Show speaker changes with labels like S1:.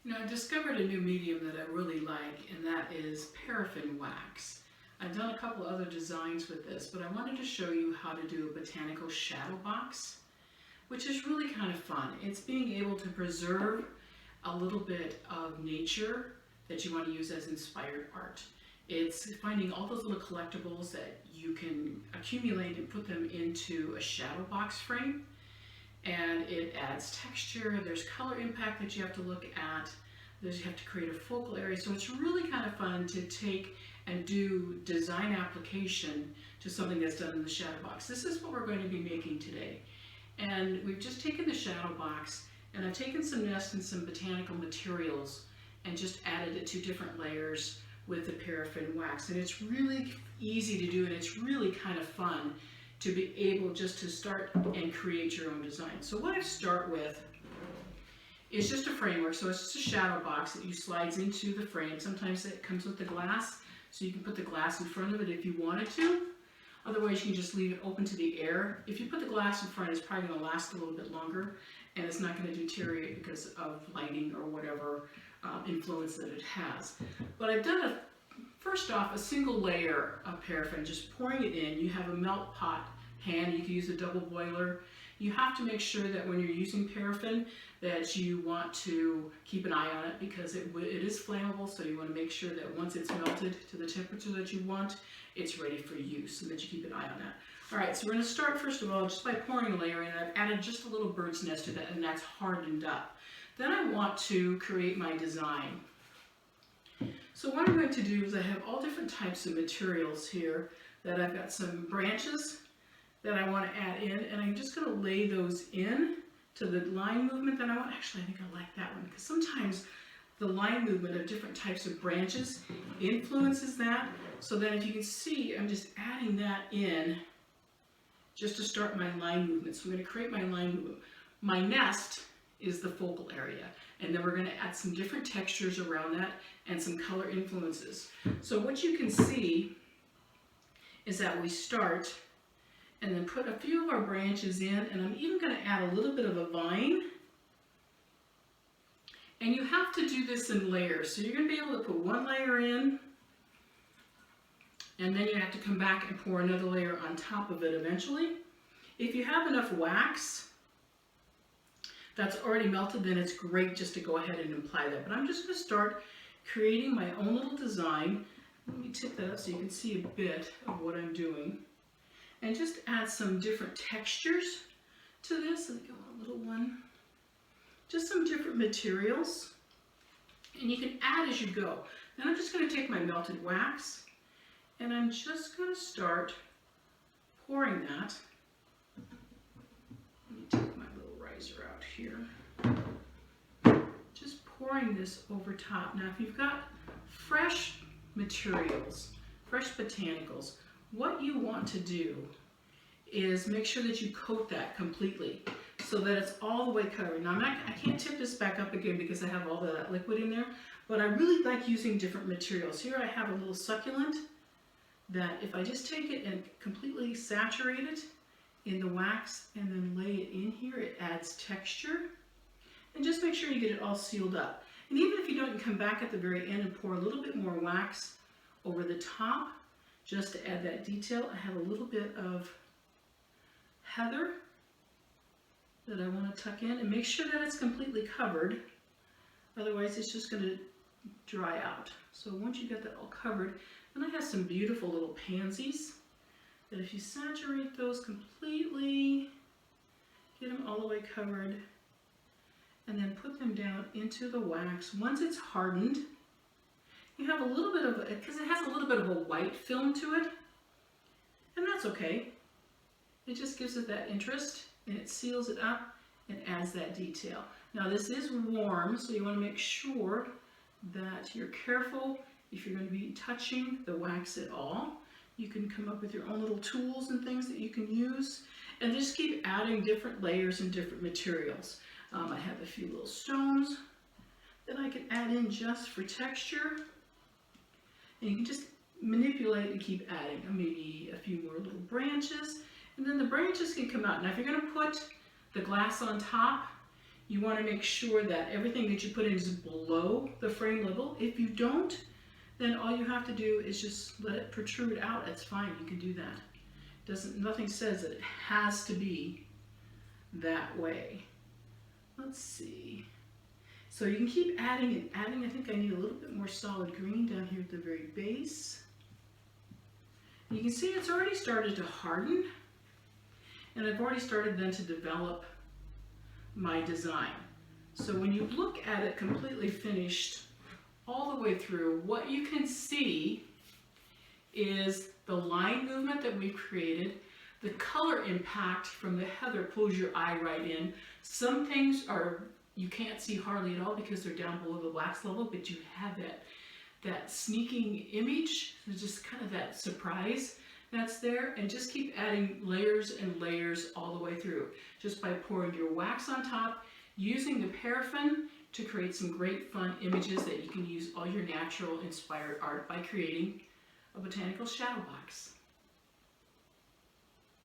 S1: You know, I discovered a new medium that I really like, and that is paraffin wax. I've done a couple other designs with this, but I wanted to show you how to do a botanical shadow box, which is really kind of fun. It's being able to preserve a little bit of nature that you want to use as inspired art. It's finding all those little collectibles that you can accumulate and put them into a shadow box frame. And it adds texture, there's color impact that you have to look at, you have to create a focal area, so it's really kind of fun to take and do design application to something that's done in the shadow box. This is what we're going to be making today. And we've just taken the shadow box, and I've taken some nest and some botanical materials and just added it to different layers with the paraffin wax. And it's really easy to do, and it's really kind of fun to be able just to start and create your own design. So what I start with is just a framework. So it's just a shadow box that you slides into the frame. Sometimes it comes with the glass, so you can put the glass in front of it if you wanted to. Otherwise, you can just leave it open to the air. If you put the glass in front, it's probably going to last a little bit longer, and it's not going to deteriorate because of lighting or whatever influence that it has. But I've done first off, a single layer of paraffin, just pouring it in. You have a melt pot pan, you can use a double boiler. You have to make sure that when you're using paraffin that you want to keep an eye on it, because it is flammable, so you want to make sure that once it's melted to the temperature that you want, it's ready for use, and that you keep an eye on that. Alright, so we're going to start first of all just by pouring a layer in. I've added just a little bird's nest to that, and that's hardened up. Then I want to create my design. So what I'm going to do is I have all different types of materials here that I've got some branches that I want to add in, and I'm just going to lay those in to the line movement that I want. Actually, I think I like that one, because sometimes the line movement of different types of branches influences that. So then if you can see, I'm just adding that in just to start my line movement. So I'm going to create my line movement. My nest is the focal area, and then we're going to add some different textures around that and some color influences. So what you can see is that we start and then put a few of our branches in, and I'm even going to add a little bit of a vine. And you have to do this in layers. So you're going to be able to put one layer in, and then you have to come back and pour another layer on top of it eventually. If you have enough wax that's already melted, then it's great just to go ahead and apply that. But I'm just going to start creating my own little design. Let me tip that up so you can see a bit of what I'm doing. And just add some different textures to this. Let me go a little one. Just some different materials. And you can add as you go. Then I'm just going to take my melted wax, and I'm just going to start pouring that. Let me take my little riser out here. Just pouring this over top. Now if you've got fresh materials, fresh botanicals, what you want to do is make sure that you coat that completely so that it's all the way covered. Now I can't tip this back up again because I have all of that liquid in there, but I really like using different materials. Here I have a little succulent that if I just take it and completely saturate it in the wax and then lay it in here, it adds texture. And just make sure you get it all sealed up. And even if you don't, come back at the very end and pour a little bit more wax over the top just to add that detail. I have a little bit of heather that I want to tuck in, and make sure that it's completely covered. Otherwise it's just going to dry out. So once you get that all covered, then I have some beautiful little pansies that if you saturate those completely, get them all the way covered, and then put them down into the wax. Once it's hardened, you have a little bit of, because it has a little bit of a white film to it, and that's okay. It just gives it that interest, and it seals it up and adds that detail. Now this is warm, so you want to make sure that you're careful if you're going to be touching the wax at all. You can come up with your own little tools and things that you can use, and just keep adding different layers and different materials. I have a few little stones that I can add in just for texture. And you can just manipulate and keep adding maybe a few more little branches, and then the branches can come out. Now if you're going to put the glass on top, You want to make sure that everything that you put in is below the frame level. If you don't, then all you have to do is just let it protrude out. It's fine, you can do that. Nothing says that it has to be that way. Let's see. So you can keep adding and adding. I think I need a little bit more solid green down here at the very base. And you can see it's already started to harden, and I've already started then to develop my design. So when you look at it completely finished all the way through, what you can see is the line movement that we've created. The color impact from the heather pulls your eye right in. Some things you can't see hardly at all because they're down below the wax level, but you have that sneaking image, just kind of that surprise that's there, and just keep adding layers and layers all the way through, just by pouring your wax on top, using the paraffin to create some great fun images that you can use all your natural inspired art by creating a botanical shadow box.